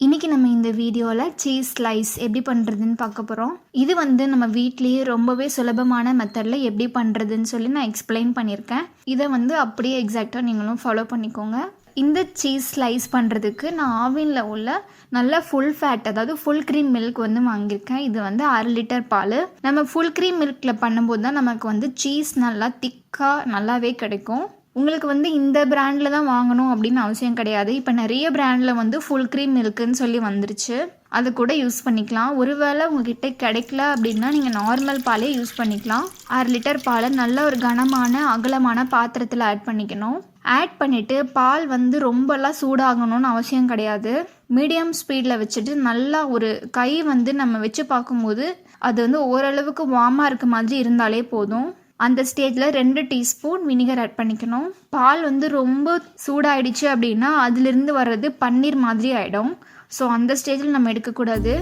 இன்றைக்கி நம்ம இந்த வீடியோவில் சீஸ் ஸ்லைஸ் எப்படி பண்ணுறதுன்னு பார்க்க போகிறோம். இது வந்து நம்ம வீட்லேயே ரொம்பவே சுலபமான மெத்தடில் எப்படி பண்ணுறதுன்னு சொல்லி நான் எக்ஸ்பிளைன் பண்ணியிருக்கேன். இதை வந்து அப்படியே எக்ஸாக்டாக நீங்களும் ஃபாலோ பண்ணிக்கோங்க. இந்த சீஸ் ஸ்லைஸ் பண்ணுறதுக்கு நான் ஆவினில் உள்ள நல்ல ஃபுல் ஃபேட், அதாவது ஃபுல் க்ரீம் மில்க் வந்து வாங்கியிருக்கேன். இது வந்து 1/2 லிட்டர் பால். நம்ம ஃபுல் க்ரீம் மில்கில் பண்ணும்போது தான் நமக்கு வந்து சீஸ் நல்லா திக்காக நல்லாவே கிடைக்கும். உங்களுக்கு வந்து இந்த பிராண்டில் தான் வாங்கணும் அப்படின்னு அவசியம் கிடையாது. இப்போ நிறைய பிராண்டில் வந்து ஃபுல் க்ரீம் மில்க்குன்னு சொல்லி வந்துருச்சு. அது கூட யூஸ் பண்ணிக்கலாம். ஒருவேளை உங்ககிட்ட கிடைக்கல அப்படின்னா நீங்கள் நார்மல் பாலே யூஸ் பண்ணிக்கலாம். 1/2 லிட்டர் பாலை நல்ல ஒரு கனமான அகலமான பாத்திரத்தில் ஆட் பண்ணிக்கணும். ஆட் பண்ணிவிட்டு பால் வந்து ரொம்பலாம் சூடாகணும்னு அவசியம் கிடையாது. மீடியம் ஸ்பீடில் வச்சுட்டு நல்லா ஒரு கை வந்து நம்ம வச்சு பார்க்கும்போது அது வந்து ஓரளவுக்கு வார்மாக இருக்க மாதிரி இருந்தாலே போதும். அந்த ஸ்டேஜில் 2 டீஸ்பூன் வினிகர் ஆட் பண்ணிக்கணும். பால் வந்து ரொம்ப சூடாயிடுச்சு அப்படின்னா அதிலிருந்து வர்றது பன்னீர் மாதிரி ஆகிடும். ஸோ அந்த ஸ்டேஜில் நம்ம எடுக்கக்கூடாது.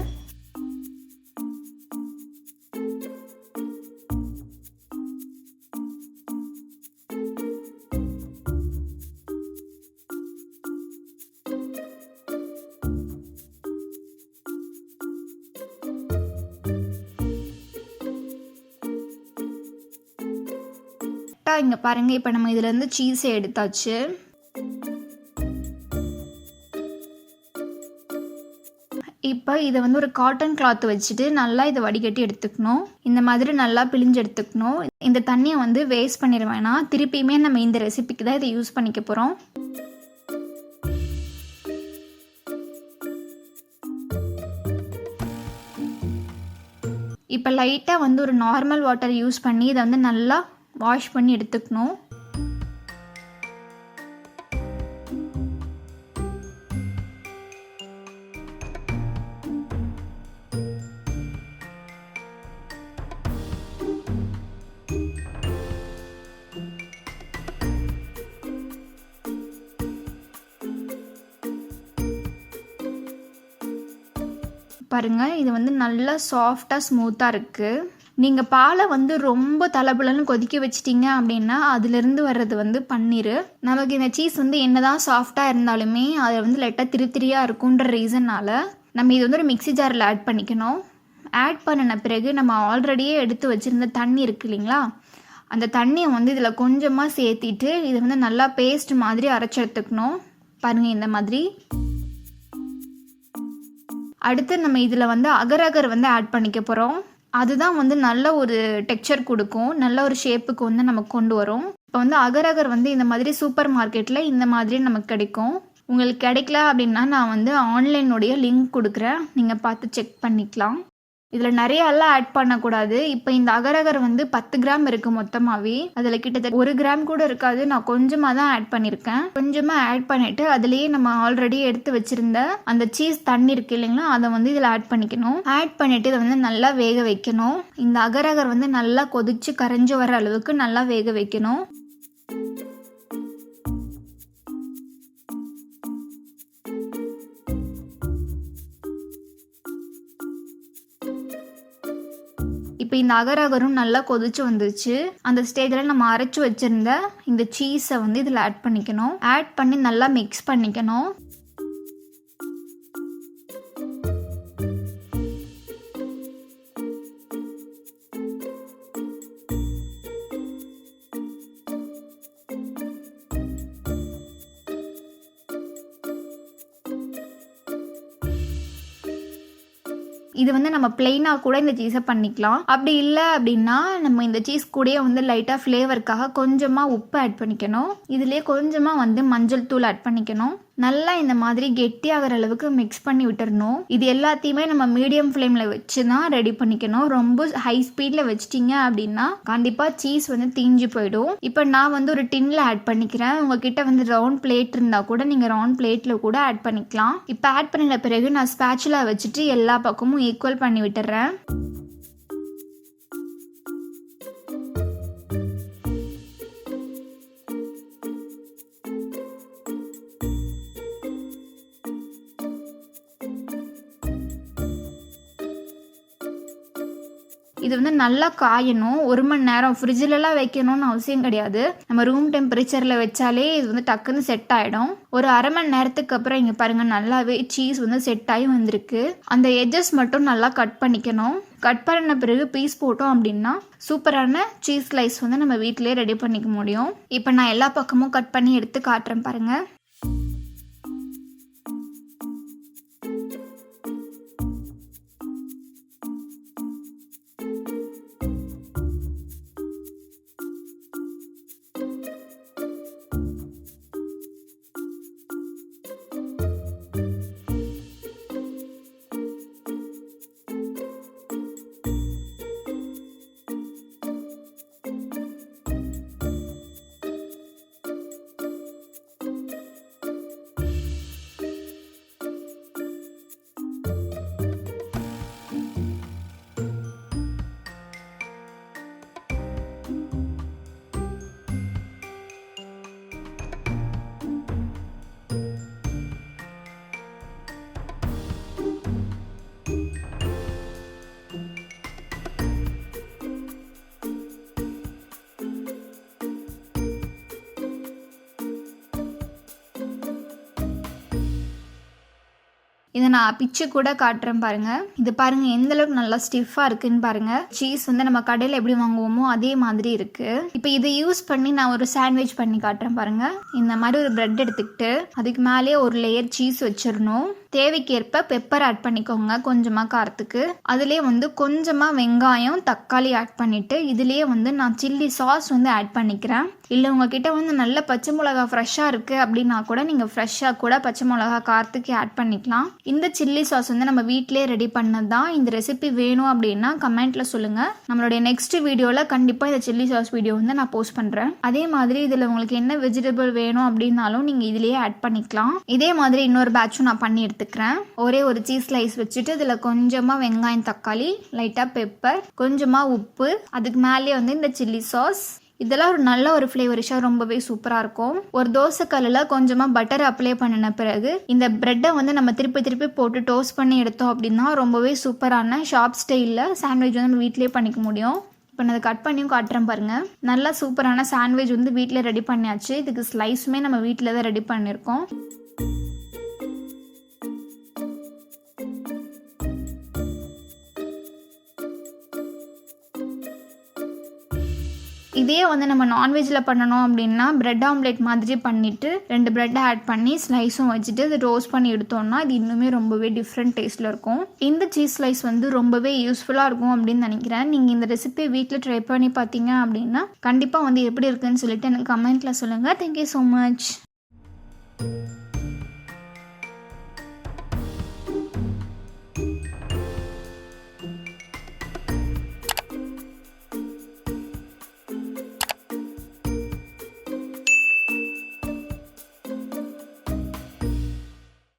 இங்கே பாருங்கள், இப்போ நம்ம இதிலேருந்து சீஸை எடுத்தாச்சு. இப்போ இதை வந்து ஒரு காட்டன் கிளாத் வச்சுட்டு நல்லா இதை வடிகட்டி எடுத்துக்கணும். இந்த மாதிரி நல்லா பிழிஞ்சு எடுத்துக்கணும். இந்த தண்ணியை வந்து வேஸ்ட் பண்ணிட வேணாம். திருப்பியுமே நம்ம இந்த ரெசிபிக்கு தான் இதை யூஸ் பண்ணிக்க போகிறோம். இப்போ லைட்டாக வந்து ஒரு நார்மல் வாட்டர் யூஸ் பண்ணி இதை வந்து நல்லா வாஷ் பண்ணி எடுத்துக்கணும். பாருங்க, இது வந்து நல்லா சாஃப்டாக ஸ்மூத்தாக இருக்குது. நீங்கள் பாலை வந்து ரொம்ப தளபுலன்னு கொதிக்க வச்சிட்டிங்க அப்படின்னா அதிலிருந்து வர்றது வந்து பன்னீர். நமக்கு இந்த சீஸ் வந்து என்னதான் சாஃப்டாக இருந்தாலுமே அதை வந்து லைட்டாக திரியாக இருக்குன்ற ரீசன்னால் நம்ம இது வந்து ஒரு மிக்ஸி ஜாரில் ஆட் பண்ணிக்கணும். ஆட் பண்ணின பிறகு நம்ம ஆல்ரெடியே எடுத்து வச்சுருந்த தண்ணி இருக்குது இல்லைங்களா, அந்த தண்ணியை வந்து இதில் கொஞ்சமாக சேர்த்திட்டு இதை வந்து நல்லா பேஸ்ட் மாதிரி அரைச்சி எடுத்துக்கணும். பாருங்கள், இந்த மாதிரி. அடுத்து நம்ம இதில் வந்து அகர் வந்து ஆட் பண்ணிக்க போகிறோம். அதுதான் வந்து நல்ல ஒரு டெக்ஸ்சர் கொடுக்கும், நல்ல ஒரு ஷேப்புக்கு வந்து நமக்கு கொண்டு வரும். இப்போ வந்து அகர் வந்து இந்த மாதிரி சூப்பர் மார்க்கெட்டில் இந்த மாதிரி நமக்கு கிடைக்கும். உங்களுக்கு கிடைக்கல அப்படின்னா நான் வந்து ஆன்லைனுடைய லிங்க் கொடுக்குறேன், நீங்கள் பார்த்து செக் பண்ணிக்கலாம். இதில் நிறையெல்லாம் ஆட் பண்ணக்கூடாது. இப்போ இந்த அகர் வந்து 10 கிராம் இருக்குது மொத்தமாகவே. அதில் கிட்டத்தட்ட 1 கிராம் கூட இருக்காது. நான் கொஞ்சமாக தான் ஆட் பண்ணியிருக்கேன். கொஞ்சமாக ஆட் பண்ணிவிட்டு அதுலேயே நம்ம ஆல்ரெடி எடுத்து வச்சுருந்த அந்த சீஸ் தண்ணி இருக்குது இல்லைங்களா, அதை வந்து இதில் ஆட் பண்ணிக்கணும். ஆட் பண்ணிவிட்டு இதை வந்து நல்லா வேக வைக்கணும். இந்த அகர் வந்து நல்லா கொதித்து கரைஞ்சி வர அளவுக்கு நல்லா வேக வைக்கணும். இப்போ இந்த அகரும் நல்லா கொதிச்சு வந்துருச்சு. அந்த ஸ்டேஜில் நம்ம அரைச்சி வச்சுருந்த இந்த சீஸை வந்து இதில் ஆட் பண்ணிக்கணும். ஆட் பண்ணி நல்லா மிக்ஸ் பண்ணிக்கணும். இது வந்து நம்ம பிளெயினாக கூட இந்த சீஸை பண்ணிக்கலாம். அப்படி இல்லை அப்படின்னா நம்ம இந்த சீஸ் கூடயே வந்து லைட்டாக ஃப்ளேவருக்காக கொஞ்சமாக உப்பு ஆட் பண்ணிக்கணும். இதுலேயே கொஞ்சமாக வந்து மஞ்சள் தூள் ஆட் பண்ணிக்கணும். நல்லா இந்த மாதிரி கெட்டியாகிற அளவுக்கு மிக்ஸ் பண்ணி விட்டுறணும். இது எல்லாத்தையுமே நம்ம மீடியம் ஃப்ளேமில் வச்சு தான் ரெடி பண்ணிக்கணும். ரொம்ப ஹை ஸ்பீடில் வச்சிட்டிங்க அப்படின்னா கண்டிப்பாக சீஸ் வந்து தீஞ்சு போயிடும். இப்போ நான் வந்து ஒரு டின்னில் ஆட் பண்ணிக்கிறேன். உங்ககிட்ட வந்து ரவுண்ட் பிளேட் இருந்தால் கூட நீங்கள் ரவுண்ட் பிளேட்டில் கூட ஆட் பண்ணிக்கலாம். இப்போ ஆட் பண்ணின பிறகு நான் ஸ்பேச்சுலா வச்சுட்டு எல்லா பக்கமும் ஈக்குவல் பண்ணி விட்டுறேன். இது வந்து நல்லா காயணும். 1 மணி நேரம் ஃப்ரிட்ஜிலலாம் வைக்கணும்னு அவசியம் கிடையாது. நம்ம ரூம் டெம்பரேச்சரில் வச்சாலே இது வந்து டக்குன்னு செட் ஆகிடும். ஒரு அரை மணி நேரத்துக்கு அப்புறம் இங்கே பாருங்கள் நல்லாவே சீஸ் வந்து செட் ஆகி வந்திருக்கு. அந்த எட்ஜஸ் மட்டும் நல்லா கட் பண்ணிக்கணும். கட் பண்ண பிறகு பீஸ் போட்டோம் அப்படின்னா சூப்பரான சீஸ் ஸ்லைஸ் வந்து நம்ம வீட்டிலே ரெடி பண்ணிக்க முடியும். இப்போ நான் எல்லா பக்கமும் கட் பண்ணி எடுத்து காட்டுறேன் பாருங்கள். இதை நான் பிச்சு கூட காட்டுறேன் பாருங்கள். இது பாருங்கள் எந்த அளவுக்கு நல்லா ஸ்டிஃபாக இருக்குன்னு பாருங்கள். சீஸ் வந்து நம்ம கடையில் எப்படி வாங்குவோமோ அதே மாதிரி இருக்குது. இப்போ இதை யூஸ் பண்ணி நான் ஒரு சாண்ட்விச் பண்ணி காட்டுறேன் பாருங்கள். இந்த மாதிரி ஒரு ப்ரெட் எடுத்துக்கிட்டு அதுக்கு மேலேயே ஒரு லேயர் சீஸ் வச்சிடணும். தேவைக்கேற்ப பெப்பர் ஆட் பண்ணிக்கோங்க கொஞ்சமாக காரத்துக்கு. அதுலேயே வந்து கொஞ்சமாக வெங்காயம் தக்காளி ஆட் பண்ணிவிட்டு இதுலேயே வந்து நான் சில்லி சாஸ் வந்து ஆட் பண்ணிக்கிறேன். இல்லை உங்ககிட்ட வந்து நல்ல பச்சை மிளகா ஃப்ரெஷ்ஷாக இருக்குது அப்படின்னா கூட நீங்கள் ஃப்ரெஷ்ஷாக கூட பச்சை மிளகா காரத்துக்கு ஆட் பண்ணிக்கலாம். இந்த சில்லி சாஸ் வந்து நம்ம வீட்டிலே ரெடி பண்ணது தான். இந்த ரெசிபி வேணும் அப்படின்னா கமெண்ட்டில் சொல்லுங்கள். நம்மளுடைய நெக்ஸ்ட் வீடியோவில் கண்டிப்பாக இந்த சில்லி சாஸ் வீடியோ வந்து நான் போஸ்ட் பண்ணுறேன். அதே மாதிரி இதில் உங்களுக்கு என்ன வெஜிடபிள் வேணும் அப்படின்னாலும் நீங்கள் இதிலேயே ஆட் பண்ணிக்கலாம். இதே மாதிரி இன்னொரு பேட்சும் நான் பண்ணி எடுத்துக்கிறேன். ஒரே ஒரு சீஸ் ஸ்லைஸ் வச்சுட்டு இதில் கொஞ்சமாக வெங்காயம் தக்காளி, லைட்டாக பெப்பர், கொஞ்சமாக உப்பு, அதுக்கு மேலே வந்து இந்த சில்லி சாஸ், இதெல்லாம் ஒரு நல்ல ஒரு ஃப்ளேவரிஷாக ரொம்பவே சூப்பராக இருக்கும். ஒரு தோசை கல்லில் கொஞ்சமாக பட்டர் அப்ளை பண்ணின பிறகு இந்த ப்ரெட்டை வந்து நம்ம திருப்பி திருப்பி போட்டு டோஸ்ட் பண்ணி எடுத்தோம் அப்படின்னா ரொம்பவே சூப்பரான ஷாப் ஸ்டைலில் சாண்ட்விச் வந்து நம்ம வீட்டிலே பண்ணிக்க முடியும். இப்போ நான் அதை கட் பண்ணியும் காட்டுறேன் பாருங்கள். நல்லா சூப்பரான சாண்ட்விச் வந்து வீட்டில் ரெடி பண்ணியாச்சு. இதுக்கு ஸ்லைஸுமே நம்ம வீட்டில் தான் ரெடி பண்ணியிருக்கோம். இதே வந்து நம்ம நான்வெஜ்ஜில் பண்ணணும் அப்படின்னா பிரெட் ஆம்லேட் மாதிரி பண்ணிவிட்டு 2 ப்ரெட்டை ஆட் பண்ணி ஸ்லைஸும் வச்சுட்டு அதை ரோஸ்ட் பண்ணி எடுத்தோம்னா இது இன்னுமே ரொம்பவே டிஃப்ரெண்ட் டேஸ்ட்டில் இருக்கும். இந்த சீஸ் ஸ்லைஸ் வந்து ரொம்பவே யூஸ்ஃபுல்லாக இருக்கும் அப்படின்னு நினைக்கிறேன். நீங்கள் இந்த ரெசிபியை வீட்டில் ட்ரை பண்ணி பார்த்தீங்க அப்படின்னா கண்டிப்பாக வந்து எப்படி இருக்குன்னு சொல்லிட்டு எனக்கு கமெண்ட்டில் சொல்லுங்கள். Thank you so much.